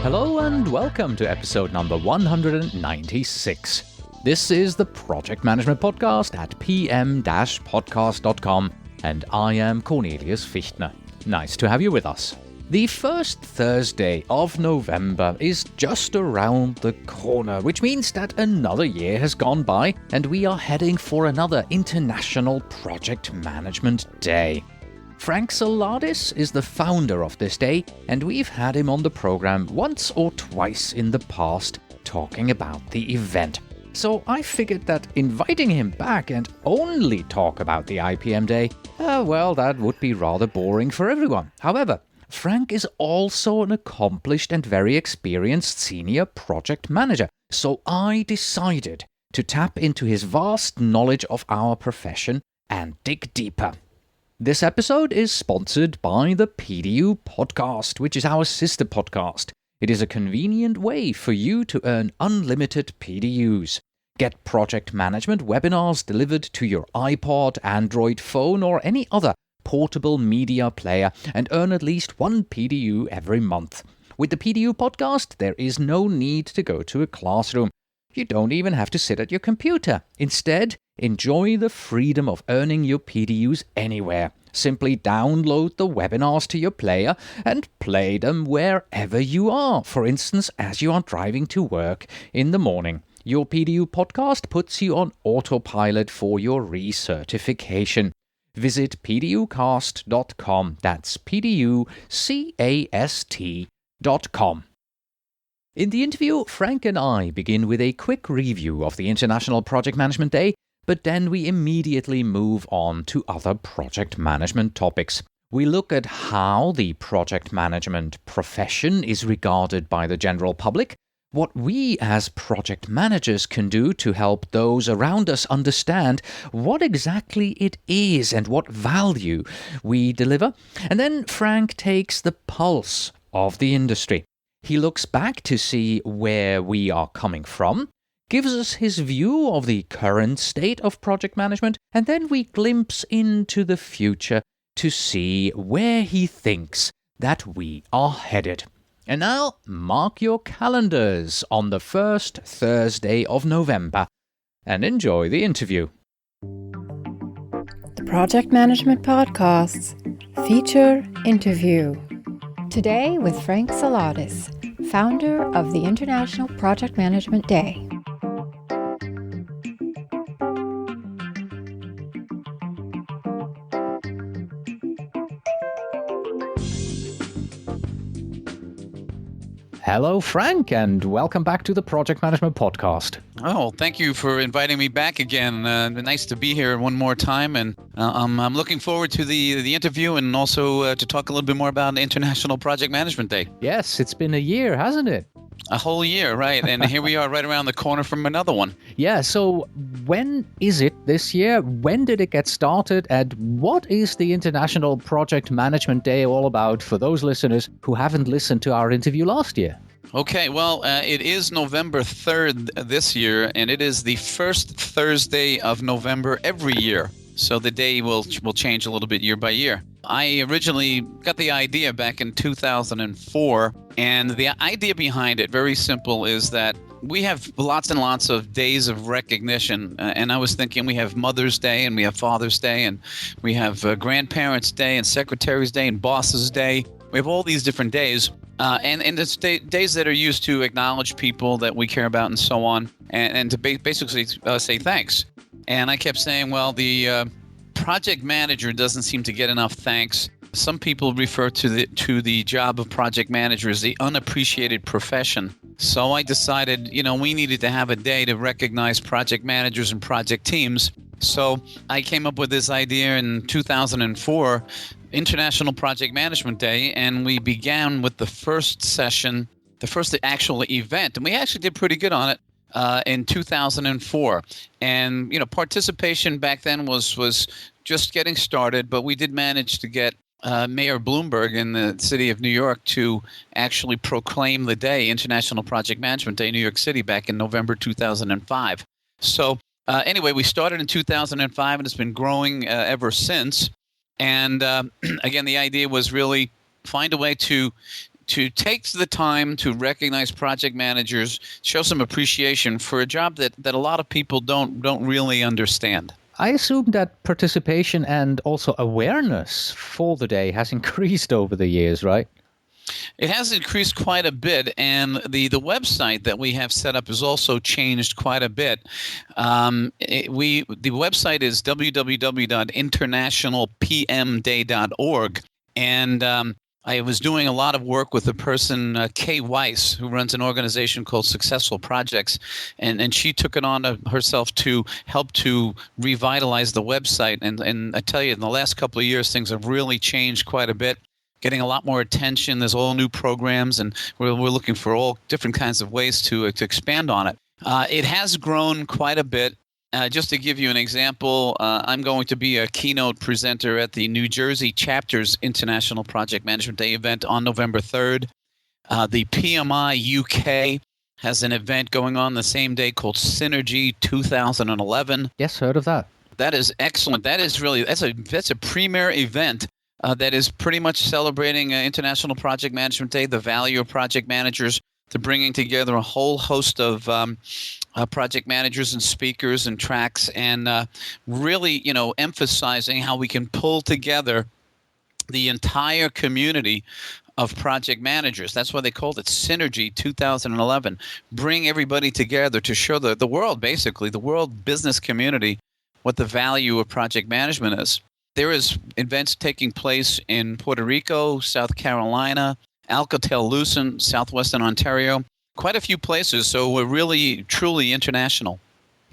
Hello and welcome to episode number 196. This is the Project Management Podcast at pm-podcast.com, and I am Cornelius Fichtner. Nice to have you with us. The first Thursday of November is just around the corner, which means that another year has gone by and we are heading for another International Project Management Day. Frank Saladis is the founder of this day, and we've had him on the program once or twice in the past talking about the event. So I figured that inviting him back and only talk about the IPM Day, that would be rather boring for everyone. However, Frank is also an accomplished and very experienced senior project manager, so I decided to tap into his vast knowledge of our profession and dig deeper. This episode is sponsored by the PDU Podcast, which is our sister podcast. It is a convenient way for you to earn unlimited PDUs. Get project management webinars delivered to your iPod, Android phone, or any other portable media player and earn at least one PDU every month. With the PDU Podcast, there is no need to go to a classroom. You don't even have to sit at your computer. Instead, enjoy the freedom of earning your PDUs anywhere. Simply download the webinars to your player and play them wherever you are. For instance, as you are driving to work in the morning. Your PDU Podcast puts you on autopilot for your recertification. Visit pducast.com. That's pducast.com. In the interview, Frank and I begin with a quick review of the International Project Management Day, but then we immediately move on to other project management topics. We look at how the project management profession is regarded by the general public, what we as project managers can do to help those around us understand what exactly it is and what value we deliver, and then Frank takes the pulse of the industry. He looks back to see where we are coming from, gives us his view of the current state of project management, and then we glimpse into the future to see where he thinks that we are headed. And now, mark your calendars on the first Thursday of November and enjoy the interview. The Project Management Podcast's feature interview. Today with Frank Saladis, founder of the International Project Management Day. Hello, Frank, and welcome back to the Project Management Podcast. Oh, thank you for inviting me back again. Nice to be here one more time, and I'm looking forward to the interview and also to talk a little bit more about International Project Management Day. Yes, it's been a year, hasn't it? A whole year, right? And here we are right around the corner from another one. Yeah, so when is it this year? When did it get started? And what is the International Project Management Day all about for those listeners who haven't listened to our interview last year? Okay, well, it is November 3rd this year, and it is the first Thursday of November every year. So the day will change a little bit year by year. I originally got the idea back in 2004, and the idea behind it, very simple, is that we have lots and lots of days of recognition, and I was thinking we have Mother's Day, and we have Father's Day, and we have Grandparents' Day, and Secretary's Day, and Boss's Day. We have all these different days, and it's days that are used to acknowledge people that we care about and so on, and to basically say thanks. And I kept saying, well, the project manager doesn't seem to get enough thanks. Some people refer to the job of project manager as the unappreciated profession. So I decided, we needed to have a day to recognize project managers and project teams. So I came up with this idea in 2004, International Project Management Day, and we began with the first session, the first actual event, and we actually did pretty good on it. In 2004, and participation back then was just getting started, but we did manage to get Mayor Bloomberg in the city of New York to actually proclaim the day, International Project Management Day, New York City, back in November 2005. So anyway, we started in 2005, and it's been growing ever since. And again, the idea was really find a way to to take the time to recognize project managers, show some appreciation for a job that a lot of people don't really understand. I assume that participation and also awareness for the day has increased over the years, right? It has increased quite a bit, and the website that we have set up has also changed quite a bit. The website is www.internationalpmday.org, and I was doing a lot of work with a person, Kay Weiss, who runs an organization called Successful Projects, and she took it on herself to help to revitalize the website. And I tell you, in the last couple of years, things have really changed quite a bit, getting a lot more attention. There's all new programs, and we're looking for all different kinds of ways to expand on it. It has grown quite a bit. Just to give you an example, I'm going to be a keynote presenter at the New Jersey Chapter's International Project Management Day event on November 3rd. The PMI UK has an event going on the same day called Synergy 2011. Yes, heard of that. That is excellent. That's a premier event that is pretty much celebrating International Project Management Day, the value of project managers, to bringing together a whole host of project managers and speakers and tracks, and really, emphasizing how we can pull together the entire community of project managers. That's why they called it Synergy 2011. Bring everybody together to show the world, basically, the world business community, what the value of project management is. There is events taking place in Puerto Rico, South Carolina, Alcatel-Lucent, Southwestern Ontario, quite a few places. So we're really, truly international.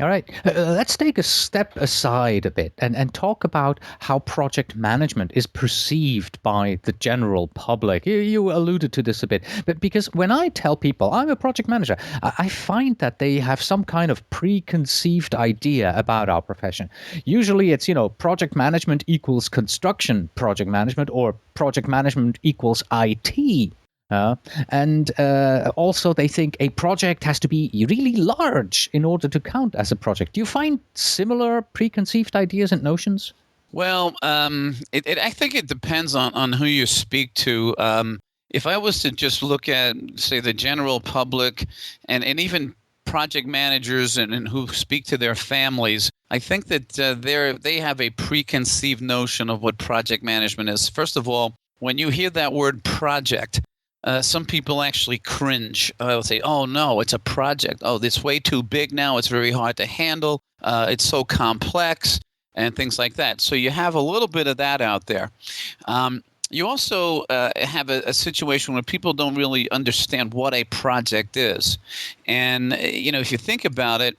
All right. Let's take a step aside a bit and talk about how project management is perceived by the general public. You alluded to this a bit, but because when I tell people I'm a project manager, I find that they have some kind of preconceived idea about our profession. Usually it's, project management equals construction project management, or project management equals IT. And also they think a project has to be really large in order to count as a project. Do you find similar preconceived ideas and notions? Well, I think it depends on who you speak to. If I was to just look at, say, the general public and even project managers and who speak to their families, I think that they have a preconceived notion of what project management is. First of all, when you hear that word project, some people actually cringe. They'll say, oh, no, it's a project. Oh, it's way too big now. It's very hard to handle. It's so complex and things like that. So you have a little bit of that out there. You also have a situation where people don't really understand what a project is. And, if you think about it,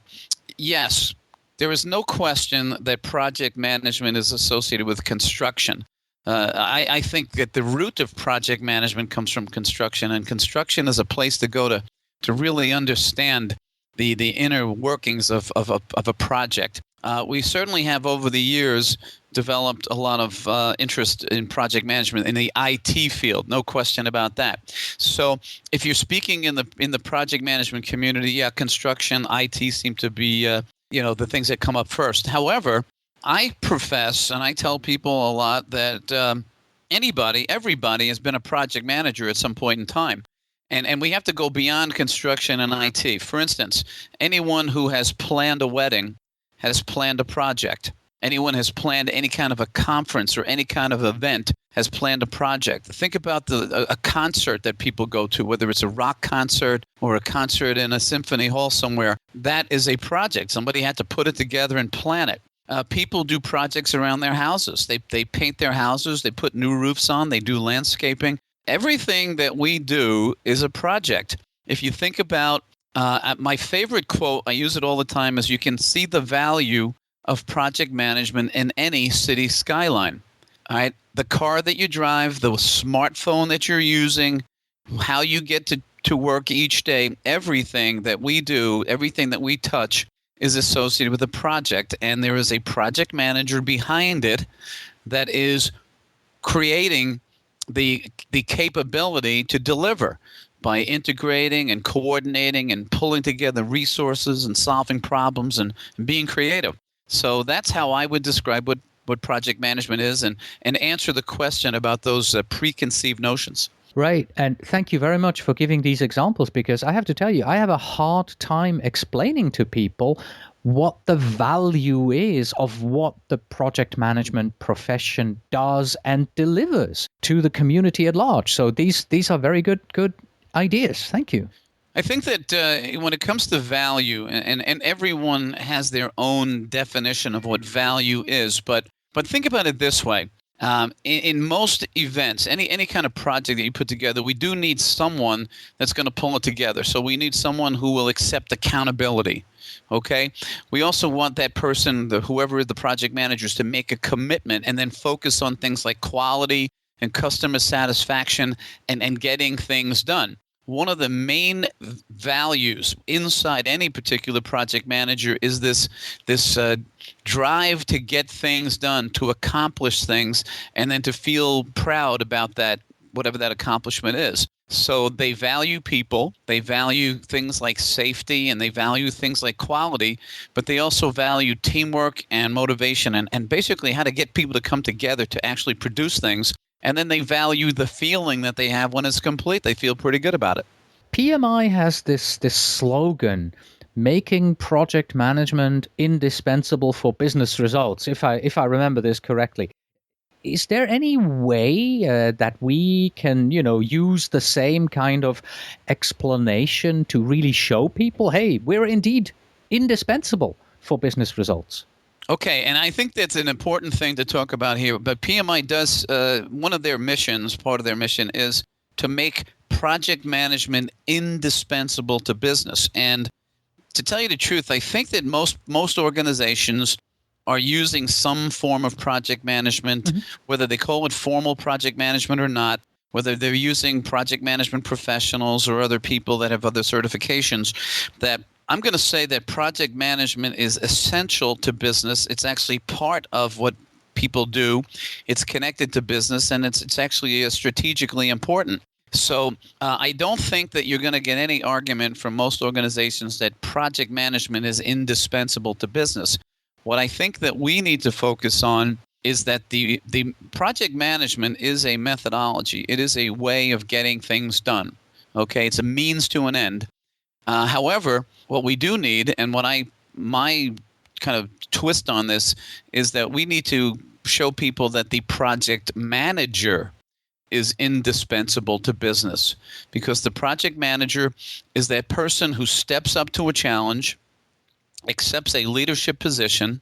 yes, there is no question that project management is associated with construction. I think that the root of project management comes from construction, and construction is a place to go to really understand the inner workings of a project. We certainly have over the years developed a lot of interest in project management in the IT field, no question about that. So if you're speaking in the project management community, yeah, construction, IT seem to be the things that come up first. However, I profess, and I tell people a lot, that everybody has been a project manager at some point in time. And we have to go beyond construction and IT. For instance, anyone who has planned a wedding has planned a project. Anyone has planned any kind of a conference or any kind of event has planned a project. Think about a concert that people go to, whether it's a rock concert or a concert in a symphony hall somewhere. That is a project. Somebody had to put it together and plan it. People do projects around their houses. They paint their houses. They put new roofs on. They do landscaping. Everything that we do is a project. If you think about my favorite quote, I use it all the time, is you can see the value of project management in any city skyline. All right, the car that you drive, the smartphone that you're using, how you get to work each day, everything that we do, everything that we touch is associated with a project, and there is a project manager behind it that is creating the capability to deliver by integrating and coordinating and pulling together resources and solving problems and being creative. So that's how I would describe what project management is and answer the question about those preconceived notions. Right. And thank you very much for giving these examples, because I have to tell you, I have a hard time explaining to people what the value is of what the project management profession does and delivers to the community at large. So these are very good ideas. Thank you. I think that when it comes to value, and everyone has their own definition of what value is, but think about it this way. In most events, any kind of project that you put together, we do need someone that's going to pull it together. So we need someone who will accept accountability. Okay. We also want that person, whoever the project managers, to make a commitment and then focus on things like quality and customer satisfaction and getting things done. One of the main values inside any particular project manager is this drive to get things done, to accomplish things, and then to feel proud about that, whatever that accomplishment is. So they value people, they value things like safety, and they value things like quality, but they also value teamwork and motivation and basically how to get people to come together to actually produce things. And then they value the feeling that they have when it's complete. They feel pretty good about it. PMI has this slogan, making project management indispensable for business results, if I remember this correctly. Is there any way that we can, use the same kind of explanation to really show people, hey, we're indeed indispensable for business results? Okay, and I think that's an important thing to talk about here. But PMI does, one of their missions, part of their mission is to make project management indispensable to business. And to tell you the truth, I think that most organizations are using some form of project management, whether they call it formal project management or not, whether they're using project management professionals or other people that have other certifications, that I'm going to say that project management is essential to business. It's actually part of what people do. It's connected to business, and it's actually strategically important. So I don't think that you're going to get any argument from most organizations that project management is indispensable to business. What I think that we need to focus on is that the project management is a methodology. It is a way of getting things done. Okay, it's a means to an end. However, what we do need, and my kind of twist on this, is that we need to show people that the project manager is indispensable to business, because the project manager is that person who steps up to a challenge, accepts a leadership position,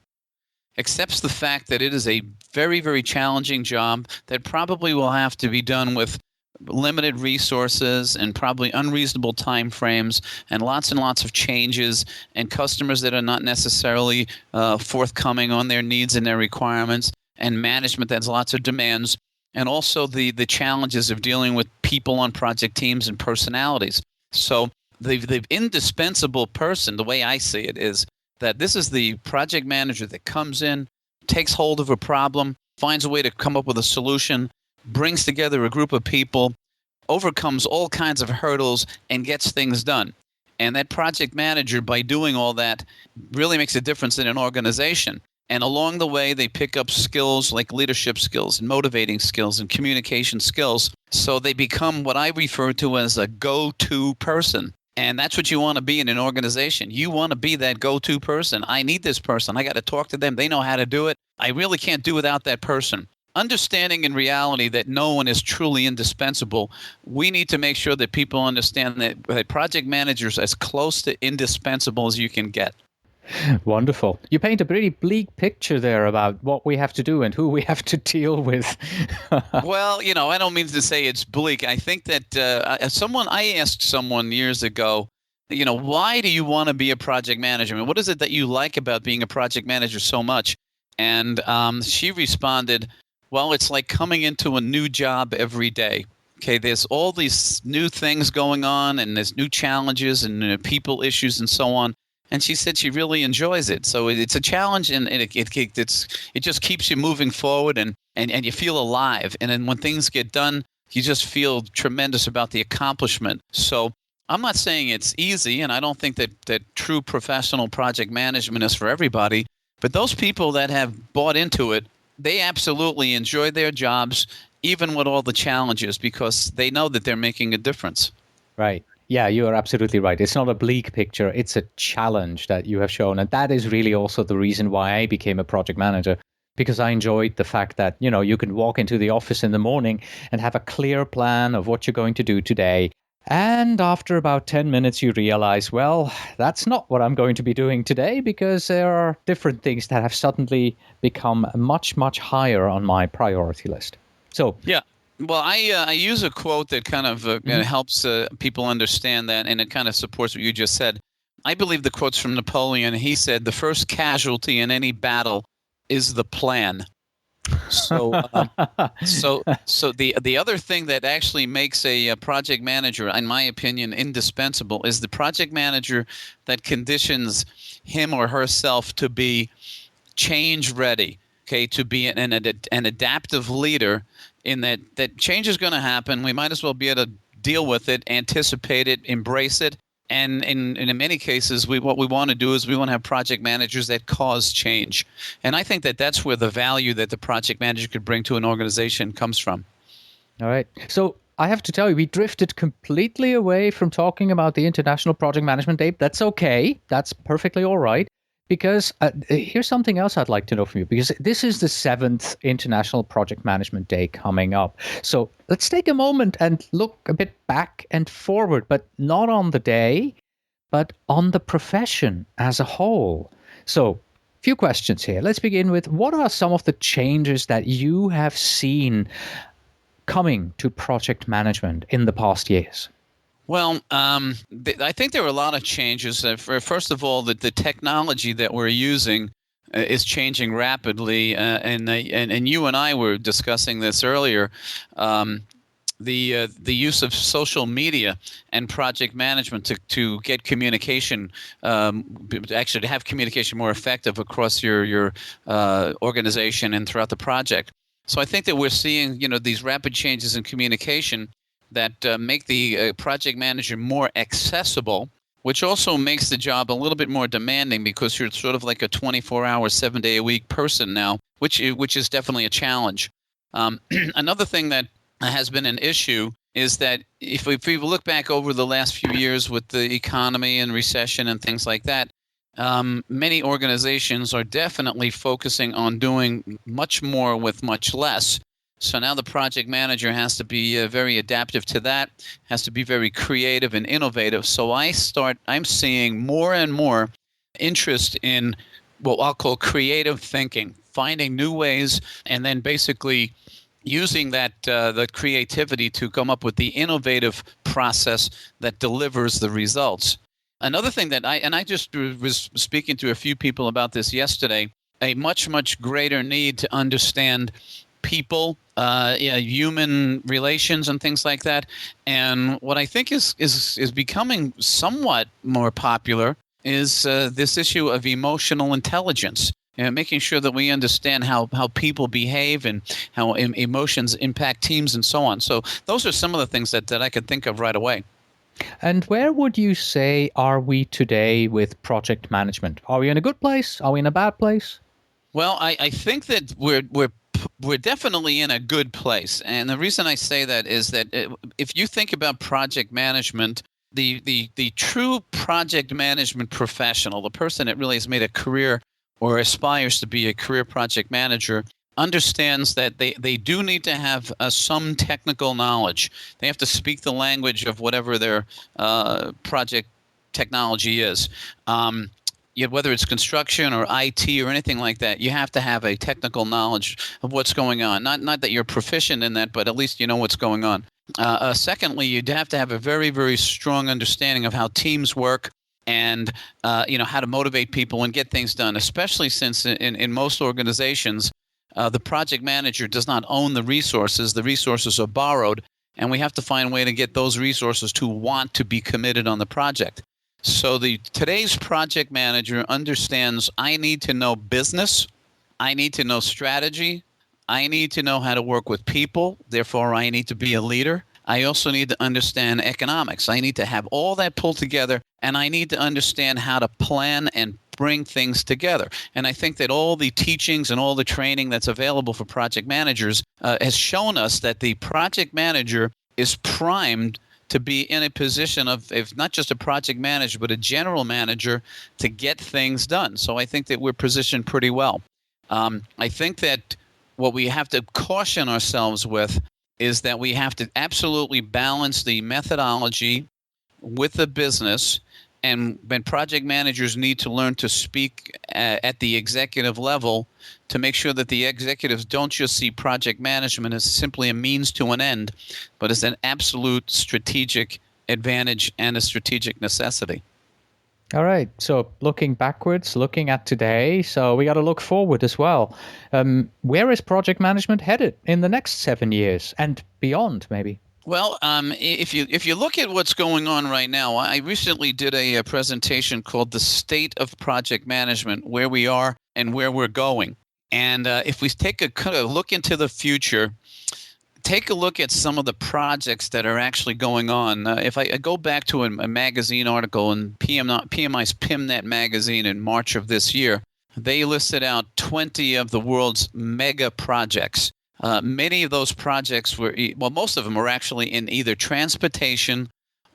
accepts the fact that it is a very, very challenging job that probably will have to be done with limited resources and probably unreasonable time frames and lots of changes and customers that are not necessarily forthcoming on their needs and their requirements, and management that has lots of demands, and also the challenges of dealing with people on project teams and personalities. So the indispensable person, the way I see it, is that this is the project manager that comes in, takes hold of a problem, finds a way to come up with a solution, brings together a group of people, overcomes all kinds of hurdles, and gets things done. And that project manager, by doing all that, really makes a difference in an organization. And along the way, they pick up skills like leadership skills and motivating skills and communication skills. So they become what I refer to as a go-to person. And that's what you want to be in an organization. You want to be that go-to person. I need this person. I got to talk to them. They know how to do it. I really can't do without that person. Understanding in reality that no one is truly indispensable, we need to make sure that people understand that project managers are as close to indispensable as you can get. Wonderful. You paint a pretty bleak picture there about what we have to do and who we have to deal with. Well, I don't mean to say it's bleak. I think that I asked someone years ago, why do you want to be a project manager? I mean, what is it that you like about being a project manager so much? And she responded, well, it's like coming into a new job every day. Okay, there's all these new things going on, and there's new challenges and people issues and so on. And she said she really enjoys it. So it's a challenge, and it just keeps you moving forward, and you feel alive. And then when things get done, you just feel tremendous about the accomplishment. So I'm not saying it's easy, and I don't think that true professional project management is for everybody. But those people that have bought into it, they absolutely enjoy their jobs, even with all the challenges, because they know that they're making a difference. Right. Yeah, you are absolutely right. It's not a bleak picture. It's a challenge that you have shown. And that is really also the reason why I became a project manager, because I enjoyed the fact that, you can walk into the office in the morning and have a clear plan of what you're going to do today. And after about 10 minutes, you realize, well, that's not what I'm going to be doing today, because there are different things that have suddenly become much, much higher on my priority list. So, yeah. Well, I use a quote that kind of helps people understand that, and it kind of supports what you just said. I believe the quote's from Napoleon. He said, "The first casualty in any battle is the plan." So, so the other thing that actually makes a project manager, in my opinion, indispensable is the project manager that conditions him or herself to be change ready. Okay, to be an adaptive leader. In that change is going to happen. We might as well be able to deal with it, anticipate it, embrace it. And in many cases, what we want to do is we want to have project managers that cause change. And I think that that's where the value that the project manager could bring to an organization comes from. All right. So I have to tell you, we drifted completely away from talking about the International Project Management Day. That's okay. That's perfectly all right. Because here's something else I'd like to know from you, because this is the 7th International Project Management Day coming up. So let's take a moment and look a bit back and forward, but not on the day, but on the profession as a whole. So a few questions here. Let's begin with, what are some of the changes that you have seen coming to project management in the past years? Well, I think there are a lot of changes. First of all, the technology that we're using is changing rapidly, and you and I were discussing this earlier. The use of social media and project management to get communication, actually to have communication more effective across your organization and throughout the project. So I think that we're seeing these rapid changes in communication that make the project manager more accessible, which also makes the job a little bit more demanding, because you're sort of like a 24-hour, 7-day-a-week person now, which is definitely a challenge. Another thing that has been an issue is that if we look back over the last few years with the economy and recession and things like that, many organizations are definitely focusing on doing much more with much less. So now the project manager has to be very adaptive to that, has to be very creative and innovative. So I'm seeing more and more interest in what I'll call creative thinking, finding new ways, and then basically using that the creativity to come up with the innovative process that delivers the results. Another thing that I just was speaking to a few people about this yesterday, a much, much greater need to understand people, human relations and things like that. And what I think is becoming somewhat more popular is this issue of emotional intelligence, making sure that we understand how people behave and how emotions impact teams and so on. So those are some of the things that I could think of right away. And where would you say are we today with project management? Are we in a good place? Are we in a bad place? Well, I think that we're definitely in a good place. And the reason I say that is that if you think about project management, the true project management professional, the person that really has made a career or aspires to be a career project manager, understands that they do need to have some technical knowledge. They have to speak the language of whatever their project technology is. Whether it's construction or IT or anything like that, you have to have a technical knowledge of what's going on. Not that you're proficient in that, but at least you know what's going on. Secondly, you'd have to have a very, very strong understanding of how teams work and how to motivate people and get things done, especially since in most organizations, the project manager does not own the resources. The resources are borrowed, and we have to find a way to get those resources to want to be committed on the project. So today's project manager understands I need to know business, I need to know strategy, I need to know how to work with people, therefore I need to be a leader. I also need to understand economics. I need to have all that pulled together, and I need to understand how to plan and bring things together. And I think that all the teachings and all the training that's available for project managers has shown us that the project manager is primed to be in a position of, if not just a project manager, but a general manager to get things done. So I think that we're positioned pretty well. I think that what we have to caution ourselves with is that we have to absolutely balance the methodology with the business. And when project managers need to learn to speak at the executive level to make sure that the executives don't just see project management as simply a means to an end, but as an absolute strategic advantage and a strategic necessity. All right. So looking backwards, looking at today, so we got to look forward as well. Where is project management headed in the next 7 years and beyond, maybe? Well, if you look at what's going on right now, I recently did a presentation called "The State of Project Management: Where We Are and Where We're Going." And if we take a kind of look into the future, take a look at some of the projects that are actually going on. If I go back to a magazine article in PMI's PIMNet magazine in March of this year, they listed out 20 of the world's mega projects. Many of those projects most of them were actually in either transportation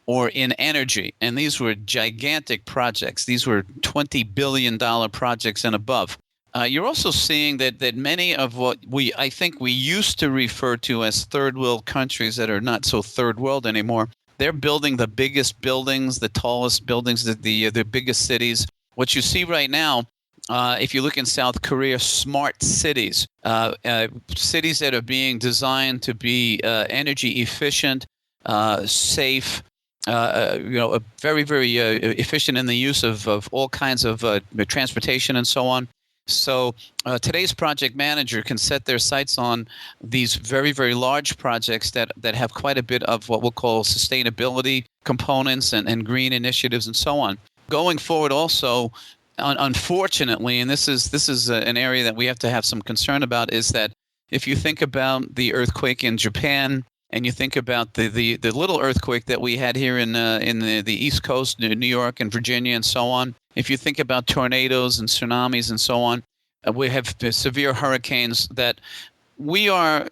or in energy. And these were gigantic projects. These were $20 billion projects and above. You're also seeing that many of what I think we used to refer to as third world countries that are not so third world anymore, they're building the biggest buildings, the tallest buildings, the biggest cities. What you see right now, if you look in South Korea, smart cities, cities that are being designed to be energy efficient, safe, very, very efficient in the use of all kinds of transportation and so on. So today's project manager can set their sights on these very, very large projects that have quite a bit of what we'll call sustainability components and green initiatives and so on. Going forward also, unfortunately, and this is an area that we have to have some concern about, is that if you think about the earthquake in Japan and you think about the little earthquake that we had here in the East Coast, New York and Virginia and so on, if you think about tornadoes and tsunamis and so on, we have severe hurricanes that we are,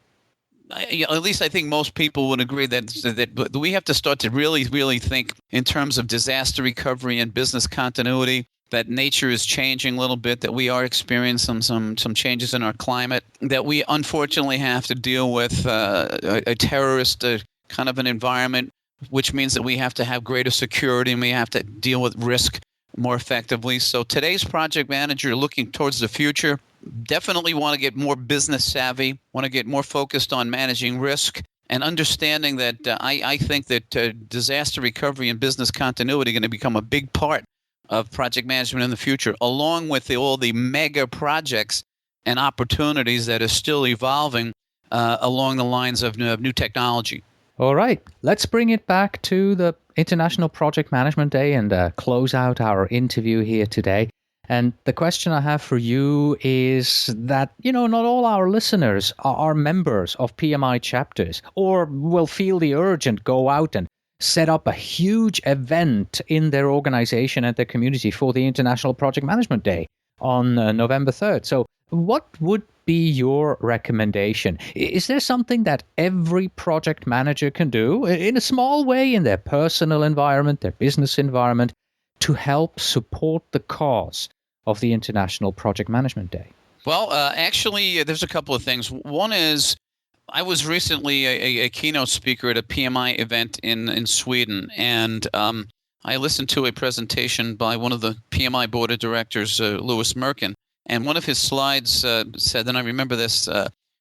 at least I think most people would agree that we have to start to really, really think in terms of disaster recovery and business continuity, that nature is changing a little bit, that we are experiencing some changes in our climate, that we unfortunately have to deal with a terrorist kind of an environment, which means that we have to have greater security and we have to deal with risk more effectively. So today's project manager looking towards the future definitely want to get more business savvy, want to get more focused on managing risk and understanding that I think that disaster recovery and business continuity are going to become a big part of project management in the future, along with all the mega projects and opportunities that are still evolving along the lines of new technology. All right, let's bring it back to the International Project Management Day and close out our interview here today. And the question I have for you is that, not all our listeners are members of PMI chapters or will feel the urge and go out and set up a huge event in their organization and their community for the International Project Management Day on November 3rd. So what would be your recommendation? Is there something that every project manager can do in a small way in their personal environment, their business environment, to help support the cause of the International Project Management Day? Well, actually, there's a couple of things. One is, I was recently a keynote speaker at a PMI event in Sweden, and I listened to a presentation by one of the PMI board of directors, Louis Merkin, and one of his slides said, and I remember this,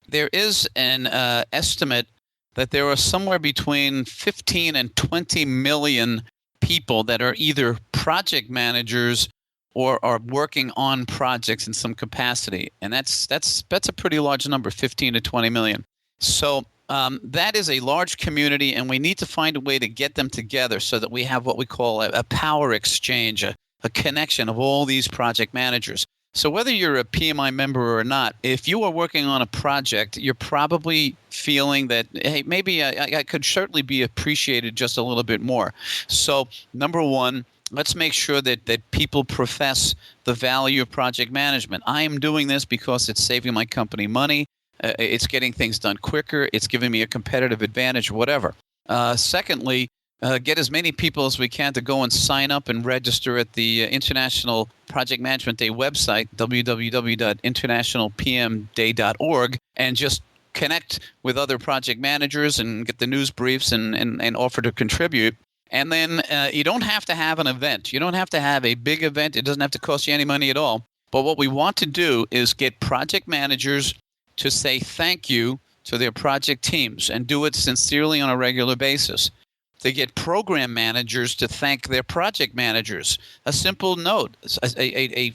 there is an estimate that there are somewhere between 15 and 20 million people that are either project managers or are working on projects in some capacity. And that's a pretty large number, 15 to 20 million. So that is a large community, and we need to find a way to get them together so that we have what we call a power exchange, a connection of all these project managers. So whether you're a PMI member or not, if you are working on a project, you're probably feeling that, hey, maybe I could certainly be appreciated just a little bit more. So number one, let's make sure that people profess the value of project management. I am doing this because it's saving my company money. It's getting things done quicker. It's giving me a competitive advantage, whatever. Secondly, get as many people as we can to go and sign up and register at the International Project Management Day website, www.internationalpmday.org, and just connect with other project managers and get the news briefs and offer to contribute. And then you don't have to have an event. You don't have to have a big event. It doesn't have to cost you any money at all. But what we want to do is get project managers to say thank you to their project teams and do it sincerely on a regular basis. To get program managers to thank their project managers. A simple note, a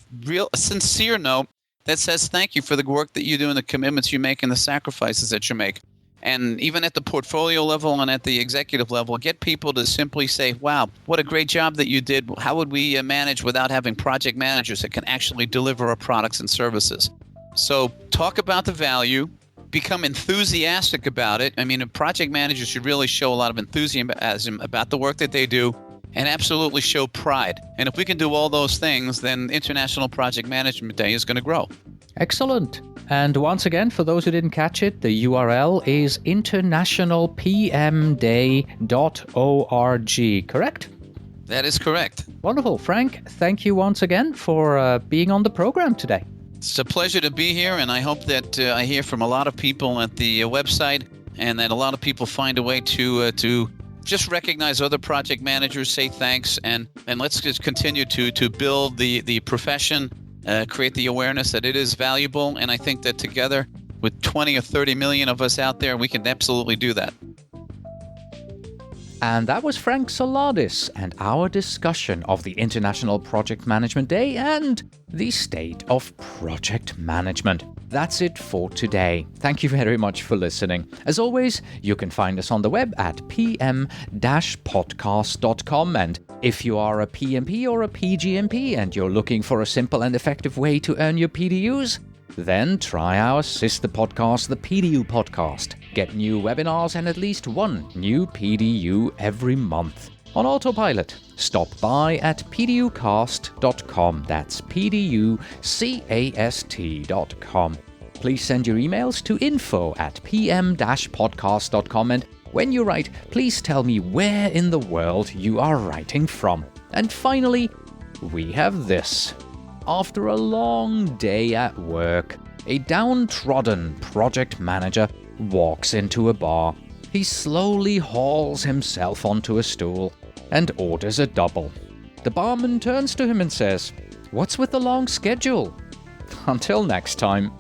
sincere note that says thank you for the work that you do and the commitments you make and the sacrifices that you make. And even at the portfolio level and at the executive level, get people to simply say, wow, what a great job that you did. How would we manage without having project managers that can actually deliver our products and services? So talk about the value, become enthusiastic about it. I mean, a project manager should really show a lot of enthusiasm about the work that they do and absolutely show pride. And if we can do all those things, then International Project Management Day is going to grow. Excellent. And once again, for those who didn't catch it, the URL is internationalpmday.org, correct? That is correct. Wonderful. Frank, thank you once again for being on the program today. It's a pleasure to be here, and I hope that I hear from a lot of people at the website and that a lot of people find a way to just recognize other project managers, say thanks, and let's just continue to build the profession, create the awareness that it is valuable. And I think that together with 20 or 30 million of us out there, we can absolutely do that. And that was Frank Saladis and our discussion of the International Project Management Day and the state of project management. That's it for today. Thank you very much for listening. As always, you can find us on the web at pm-podcast.com. And if you are a PMP or a PGMP and you're looking for a simple and effective way to earn your PDUs, then try our sister podcast, the PDU Podcast. Get new webinars and at least one new PDU every month. On autopilot, stop by at pducast.com. That's pducast.com. Please send your emails to info@pm-podcast.com. And when you write, please tell me where in the world you are writing from. And finally, we have this. After a long day at work, a downtrodden project manager walks into a bar. He slowly hauls himself onto a stool and orders a double. The barman turns to him and says, "What's with the long schedule?" Until next time.